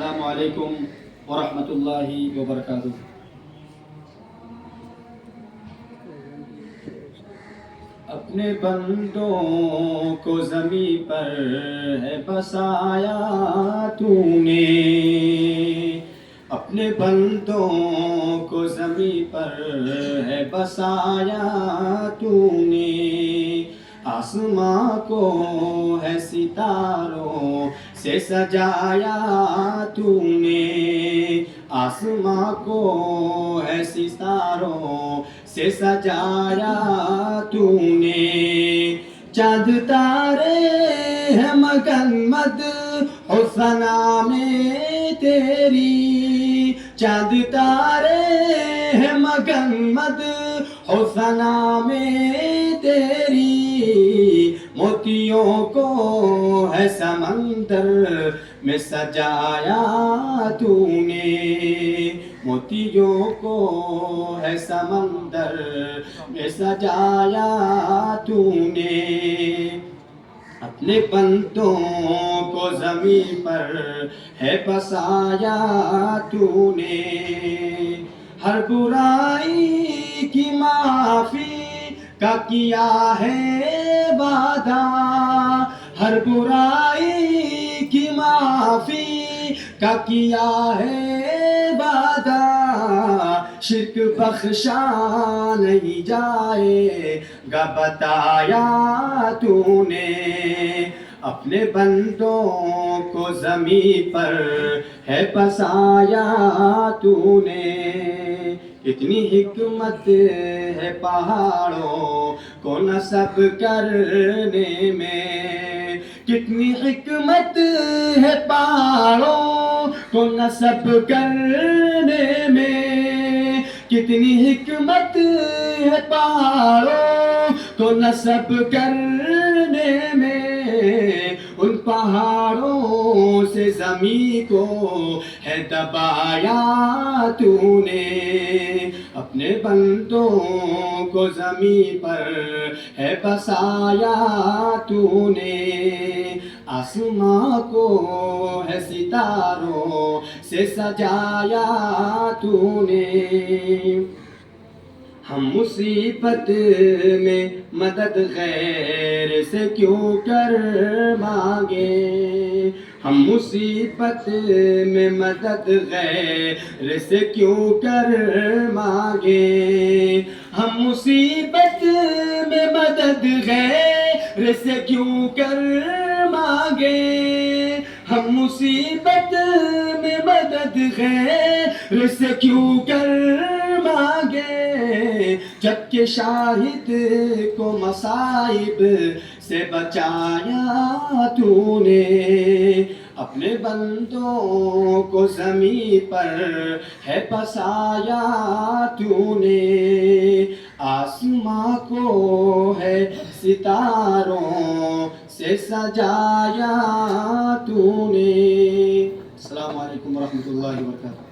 السلام علیکم ورحمۃ اللہ وبرکاتہ۔ اپنے بندوں کو زمین پر ہے بسایا تو نے، اپنے بندوں کو زمین پر ہے بسایا تو نے، آسماں کو ہے ستاروں سے سجایا تو نے، آسماں کو ہے ستاروں سے سجایا تو نے، چاند تارے ہیں مگن حسنا میں تیری، چاند تارے ہیں مگن حسنا میں تیری، موتیوں کو ہے سمندر میں سجایا تو نے، موتیوں کو ہے سمندر میں سجایا تو نے، اپنے بندوں کو زمین پر ہے بسایا تو نے، ہر برائی کی معافی کا کیا ہے وعدہ، ہر برائی کی معافی کا کیا ہے وعدہ، شرک بخشا نہیں جائے گا بتایا تو نے، اپنے بندوں کو زمین پر ہے بسایا تو نے، اتنی حکمت ہے پہاڑوں کو نصب کرنے میں، کتنی حکمت ہے پہاڑوں کو نصب کرنے میں، کتنی حکمت ہے پہاڑوں کو نصب کرنے میں، ان پہاڑوں سے زمین کو ہے دبایا تو نے، اپنے بندوں کو زمین پر ہے بسایا تو نے، آسماں کو ہے ستاروں سے سجایا تو نے، ہم مصیبت میں مدد غیر سے کیوں کر مانگے، ہم مصیبت میں مدد غیر سے کیوں کر مانگے، ہم مصیبت میں مدد غیر سے کیوں کر مانگے، ہم مصیبت میں مدد غیر سے کیوں کر مانگے، جبکہ شاہد کو مصائب سے بچایا تو نے، اپنے بندوں کو زمین پر ہے بسایا تو نے، آسماں کو ہے ستاروں سے سجایا تو نے۔ السلام علیکم ورحمۃ اللہ وبرکاتہ۔